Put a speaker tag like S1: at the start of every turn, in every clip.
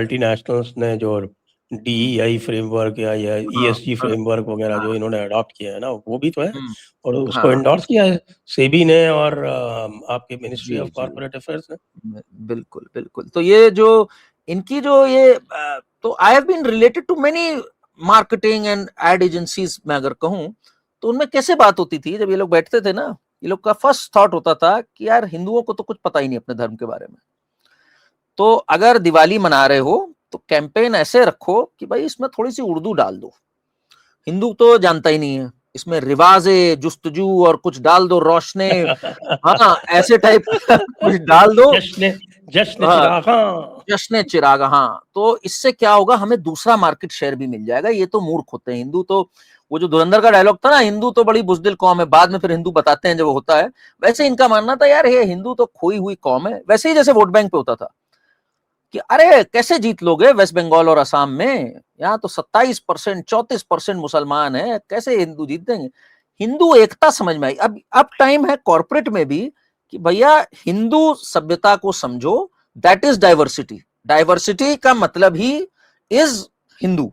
S1: Multinationals ने जो DEI framework या ESG
S2: हाँ,
S1: फ्रेमवर्क वगैरह जो
S2: हाँ,
S1: इन्होंने अडॉप्ट किया है ना, वो भी तो है, और उसको
S2: हाँ,
S1: एंडोर्स किया है सेबी ने और आपके मिनिस्ट्री
S2: जी,
S1: ऑफ
S2: जी,
S1: कॉर्पोरेट अफेयर्स ने।
S2: बिल्कुल, बिल्कुल। तो ये जो इनकी जो ये तो I have been related to many marketing and ad agencies, मैं अगर कहूँ तो उनमें कैसे बात होती थी जब ये लोग बैठते थे ना, ये लोग का फर्स्ट थॉट होता था कि यार हिंदुओं को तो कुछ पता ही नहीं अपने धर्म के बारे में, तो अगर दिवाली मना रहे हो तो कैंपेन ऐसे रखो कि भाई इसमें थोड़ी सी उर्दू डाल दो, हिंदू तो जानता ही नहीं है, इसमें रिवाजे जुस्तजू और कुछ डाल दो, रोशने, हाँ ऐसे टाइप का कुछ डाल दो।
S1: जश्न जश्न
S2: हाँ,
S1: चिरागा।
S2: जश्न चिराग, हाँ, तो इससे क्या होगा, हमें दूसरा मार्केट शेयर भी मिल जाएगा। ये तो मूर्ख होते हैं हिंदू, तो वो जो धुरंधर का डायलॉग था ना, हिंदू तो बड़ी बुजदिल कौम है, बाद में फिर हिंदू बताते हैं जब वो होता है, वैसे इनका मानना था यार ये हिंदू तो खोई हुई कौम है। वैसे ही जैसे वोट बैंक पे होता था कि अरे कैसे जीत लोगे वेस्ट बंगाल और असम में, यहाँ तो 27% 34% मुसलमान है, कैसे हिंदू जीत देंगे। हिंदू एकता समझ में आई। अब टाइम है कॉर्पोरेट में भी कि भैया हिंदू सभ्यता को समझो, दैट इज डाइवर्सिटी। डाइवर्सिटी का मतलब ही इज हिंदू,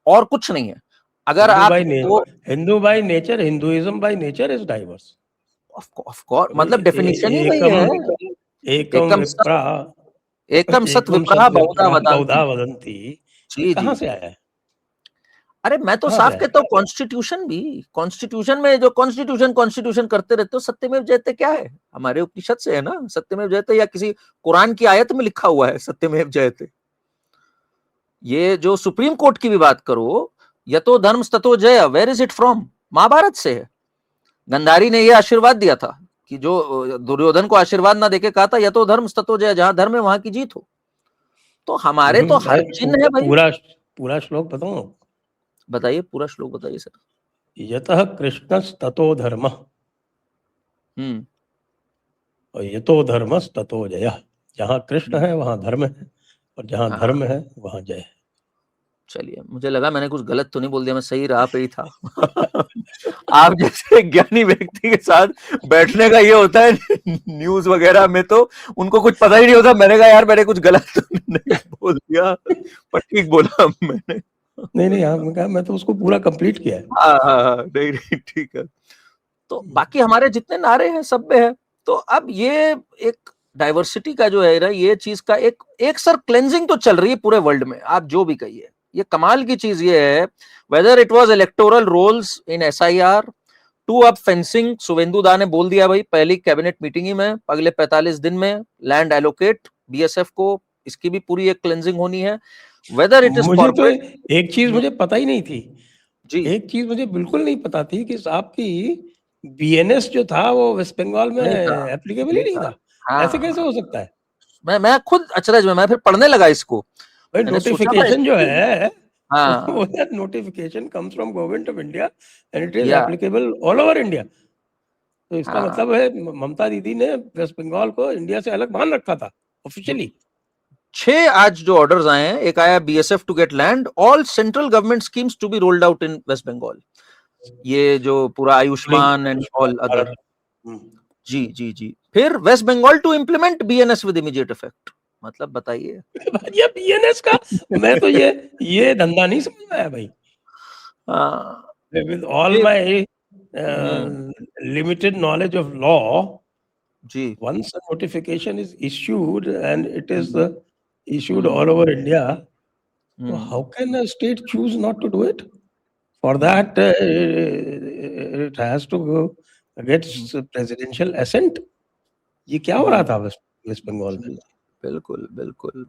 S2: और कुछ नहीं है। अगर
S1: हिंदू
S2: आप
S1: बाय
S2: वो
S1: Hindu by nature, Hinduism by nature is diverse.
S2: Of course, मतलब डेफिनेशन ही वही है।
S1: एकम
S2: एकम
S1: विप्रा
S2: एकम सत
S1: एकम
S2: विप्रहा
S1: सत
S2: बहुधा
S1: विप्रा
S2: वदंती।
S1: बहुधा वदंती। ये
S2: जी, जी,
S1: कहाँ से
S2: जी।
S1: आया है?
S2: अरे मैं तो
S1: कहाँ से
S2: साफ
S1: आया है?
S2: कहता हूँ, कॉन्स्टिट्यूशन भी, कॉन्स्टिट्यूशन में जो कॉन्स्टिट्यूशन कॉन्स्टिट्यूशन करते रहते हो, सत्यमेव जयते क्या है, हमारे उपनिषद से है ना, सत्यमेव जयते, या किसी कुरान की आयत में लिखा हुआ है सत्यमेव जयते। ये जो सुप्रीम कोर्ट की भी बात करो, यतो धर्म ततो जय, where is it from, Mahabharata से है। गंधारी ने यह आशीर्वाद दिया था कि जो दुर्योधन को आशीर्वाद ना देके कहा था यतो धर्म ततो जय, जहां धर्म है वहां की जीत हो। तो हमारे तो हर
S1: अरे
S2: चिन्ह है भाई।
S1: पूरा पूरा श्लोक बताऊं?
S2: बताइए, पूरा श्लोक बताइए सर।
S1: यतः कृष्णस्ततो धर्मः
S2: हम्म।
S1: और यतो धर्मस्ततो जयः। जहाँ कृष्ण है वहाँ धर्म है, और जहाँ
S2: हाँ,
S1: धर्म है वहाँ जय है।
S2: चलिए, मुझे लगा मैंने कुछ गलत तो नहीं बोल दिया, मैं सही राह पे ही था। आप जैसे ज्ञानी व्यक्ति के साथ बैठने का ये होता है न्यूज वगैरह में, तो उनको कुछ पता ही नहीं होता। मैंने कहा यार मैंने कुछ गलत तो नहीं बोल दिया, पर ठीक बोला मैंने।
S1: नहीं नहीं, आपने कहा, मैं तो उसको पूरा कंप्लीट किया है।
S2: हाँ, हाँ, हाँ, नहीं नहीं, ठीक है। तो बाकी हमारे जितने नारे हैं सब में है। तो अब ये एक डाइवर्सिटी का जो है ना, ये चीज का एक एक सर क्लेंजिंग तो चल रही है पूरे वर्ल्ड में, आप जो भी कहिए। ये कमाल की चीज ये है, whether it was electoral rolls in SIR to अब फेंसिंग, शुभेंदु दा ने बोल दिया भाई पहली कैबिनेट मीटिंग ही में, अगले 45 दिन में लैंड एलोकेट BSF को, इसकी भी पूरी एक क्लेंजिंग होनी है। वेदर इट इज
S1: मुझे तो
S2: कॉर्पोरेट।
S1: एक चीज मुझे पता ही नहीं थी।
S2: जी,
S1: एक चीज मुझे बिल्कुल नहीं पता थी कि आपकी BNS जो था वो वेस्ट बंगाल में
S2: नहीं था,
S1: एप्लीकेबल ही
S2: नहीं
S1: नहीं
S2: था।
S1: था। ऐसे कैसे
S2: हाँ,
S1: हो सकता है?
S2: मैं खुद अचरज में, मैं फिर पढ़ने लगा इसको,
S1: भाई
S2: मैंने सोचा भाई
S1: नोटिफिकेशन जो है,
S2: हाँ,
S1: notification comes from government of India and it is
S2: या
S1: एप्लीकेबल ऑल ओवर इंडिया। तो इसका
S2: हाँ,
S1: मतलब है ममता दीदी ने वेस्ट बंगाल को इंडिया से अलग मान रखा था ऑफिशियली।
S2: 6 आज जो ऑर्डर्स आए हैं, एक आया BSF to get land, all central government schemes to be rolled out in West Bengal. ये जो पूरा आयुष्मान एंड ऑल अदर। जी, जी, जी। फिर West Bengal to implement BNS with immediate effect. मतलब बताइए।
S1: ये BNS का, मैं तो ये धंधा नहीं समझ में आया भाई।
S2: हाँ,
S1: With all
S2: फिर
S1: my
S2: hmm,
S1: limited knowledge of law,
S2: ji,
S1: once a notification is issued and it is
S2: hmm,
S1: issued
S2: hmm,
S1: all over India, so
S2: hmm,
S1: how can a state choose not to do it? For that, it has to go get
S2: hmm,
S1: presidential assent. ये क्या हो रहा
S2: हम्म,
S1: था waste Bengal में?
S2: जी, बिल्कुल, बिल्कुल।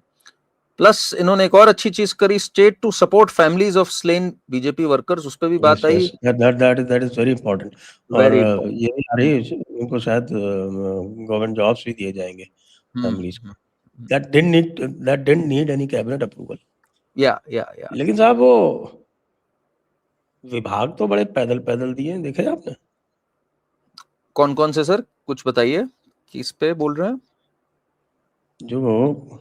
S2: Plus इन्होंने एक और अच्छी चीज करी, state to support families of slain BJP workers, उस पर भी बात
S1: यस
S2: आई।
S1: Yes, that is very important. और
S2: वेरी
S1: ये भी आ रही है, उनको शायद गवर्नमेंट जॉब्स भी दिए जाएंगे फैमिलीज को।
S2: Important.
S1: that didn't need any cabinet approval.
S2: या
S1: लेकिन साहब वो विभाग तो बड़े पैदल पैदल दिए हैं, देखे आपने?
S2: कौन कौन से सर, कुछ बताइए, किस पे बोल रहे हैं?
S1: जो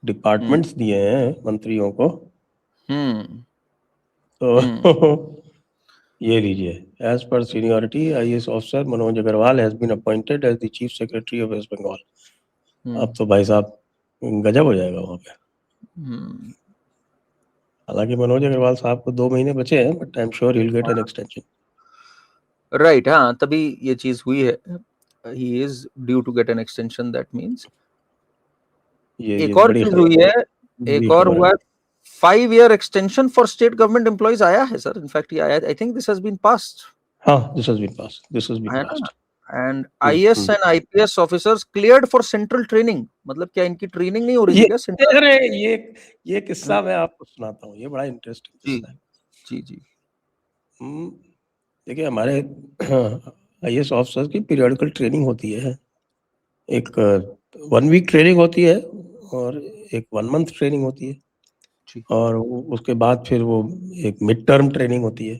S1: डिपार्टमेंट्स दिए हैं मंत्रियों को,
S2: हम्म,
S1: तो
S2: हम्म,
S1: ये लीजिए, as per seniority IAS officer Manoj Agarwal has been appointed as the chief secretary of West Bengal. अब
S2: हम्म,
S1: तो भाई साहब गजब हो जाएगा वहाँ पे। हालांकि मनोज अग्रवाल साहब को 2 महीने बचे हैं, but I am sure he will get an extension.
S2: Right, हाँ, तभी ये चीज हुई है, he is due to get an extension, that means.
S1: ये
S2: एक और
S1: बड़ी
S2: चीज हुई है,
S1: बड़ी
S2: एक और
S1: खबर
S2: हुआ
S1: है।
S2: है, 5 year extension for state government employees आया है सर, इनफैक्ट ये आया, I think this has been passed,
S1: हाँ, this has been pass, this has been
S2: है
S1: पास्ड।
S2: ना। And IAS and IPS officers cleared for central training, मतलब क्या इनकी ट्रेनिंग नहीं हो रही थी क्या सेंट्रल?
S1: अरे ये किस्सा मैं आपको सुनाता हूँ, ये बड़ा इंटरेस्टिंग
S2: जी
S1: किस्सा है।
S2: जी जी।
S1: देखिए, हमारे आईएएस ऑफिसर्स की पीरियडिकल ट्रेनिंग होती है। एक 1 वीक ट्रेनिंग होती है और एक 1 मंथ ट्रेनिंग होती है,
S2: जी।
S1: और उसके बाद फिर वो एक मिड टर्म ट्रेनिंग होती है।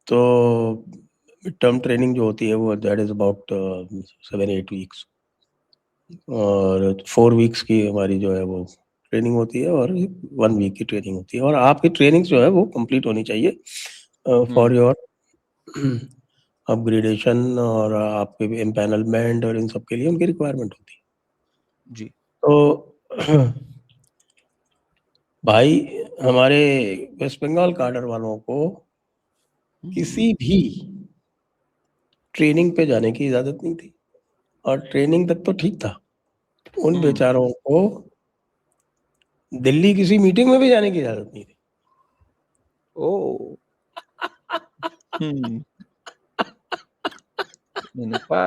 S1: तो मिड टर्म ट्रेनिंग जो होती है वो दैट इज अबाउट 7-8 वीक्स, और 4 वीक्स की हमारी जो है वो ट्रेनिंग होती है, और 1 वीक की ट्रेनिंग होती है। और आपकी ट्रेनिंग जो है वो कंप्लीट होनी चाहिए फॉर योर अपग्रेडेशन, और आपके एम्पैनलमेंट और इन सब के लिए उनकी रिक्वायरमेंट होती है।
S2: जी।
S1: तो भाई, हमारे वेस्ट बंगाल काडर वालों को किसी भी ट्रेनिंग पे जाने की इजाजत नहीं थी, और ट्रेनिंग तक तो ठीक था, उन बेचारों को दिल्ली किसी मीटिंग में भी जाने की इजाजत नहीं थी।
S2: ओ। मैंने कहा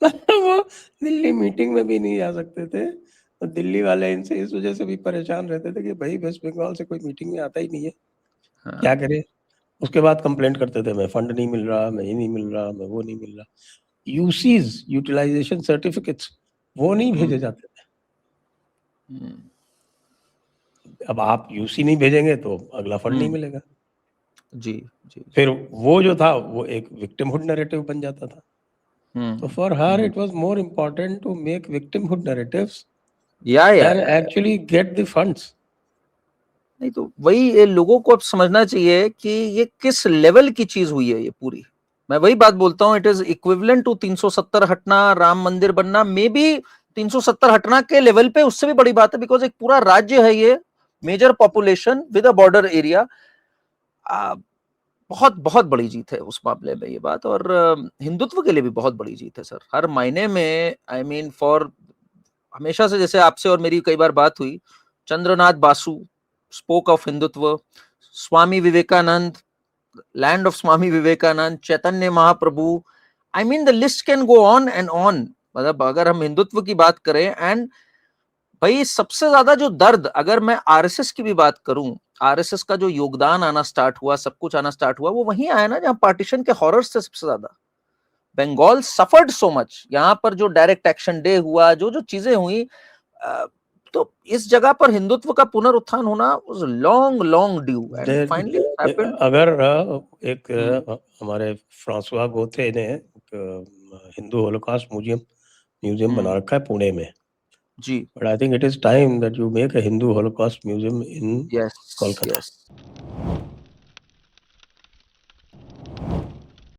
S1: वो दिल्ली मीटिंग में भी नहीं जा सकते थे, तो दिल्ली वाले इनसे इस वजह से भी परेशान रहते थे कि भाई वेस्ट बंगाल से कोई मीटिंग में आता ही नहीं है, क्या करें। उसके बाद कंप्लेंट करते थे, मैं फंड नहीं मिल रहा, मैं ये नहीं मिल रहा, मैं वो नहीं मिल रहा। यूसीज, यूटिलाइजेशन सर्टिफिकेट्स, वो नहीं भेजे जाते थे। अब आप यूसी नहीं भेजेंगे तो अगला फंड नहीं मिलेगा।
S2: जी जी।
S1: फिर वो जो था वो एक विक्टिमहुड नैरेटिव बन जाता था। तो for her it was more important to make victimhood narratives than actually get the funds.
S2: नहीं तो वही ये लोगों को अब समझना चाहिए कि ये किस लेवल की चीज हुई है ये पूरी। मैं वही बात बोलता हूँ, इट इज इक्विवेलेंट टू 370 हटना, राम मंदिर बनना, मे बी 370 हटना के लेवल पे उससे भी बड़ी बात है, बिकॉज एक पूरा राज्य है ये, major population with a border area. बहुत बहुत बड़ी जीत है उस मामले में ये बात, और हिंदुत्व के लिए भी बहुत बड़ी जीत है सर, हर मायने में। आई मीन फॉर, हमेशा से जैसे आपसे और मेरी कई बार बात हुई, Chandranath Basu spoke of Hindutva, Swami Vivekananda, land of Swami Vivekananda, Chaitanya Mahaprabhu, I mean the list can go on and on. मतलब अगर हम हिंदुत्व की बात करें, एंड भाई सबसे ज्यादा जो दर्द, अगर मैं आरएसएस की भी बात करूं, आरएसएस का जो योगदान आना स्टार्ट हुआ, सब कुछ आना स्टार्ट हुआ, वो वहीं आया ना जहां पार्टीशन के हॉरर्स थे सबसे ज्यादा। बंगाल सफर्ड सो मच, यहाँ पर जो डायरेक्ट एक्शन डे हुआ, जो जो चीजें हुई, तो इस जगह पर हिंदुत्व का पुनरुत्थान होना was long long due, and finally it happened.
S1: अगर एक हमारे फ्रांसवा गोथे ने हिंदू होलोकॉस्ट म्यूजियम बना रखा है पुणे में
S2: जी,
S1: but I think it is time that you make a Hindu holocaust museum in
S2: yes
S1: Kolkata.
S2: Yes.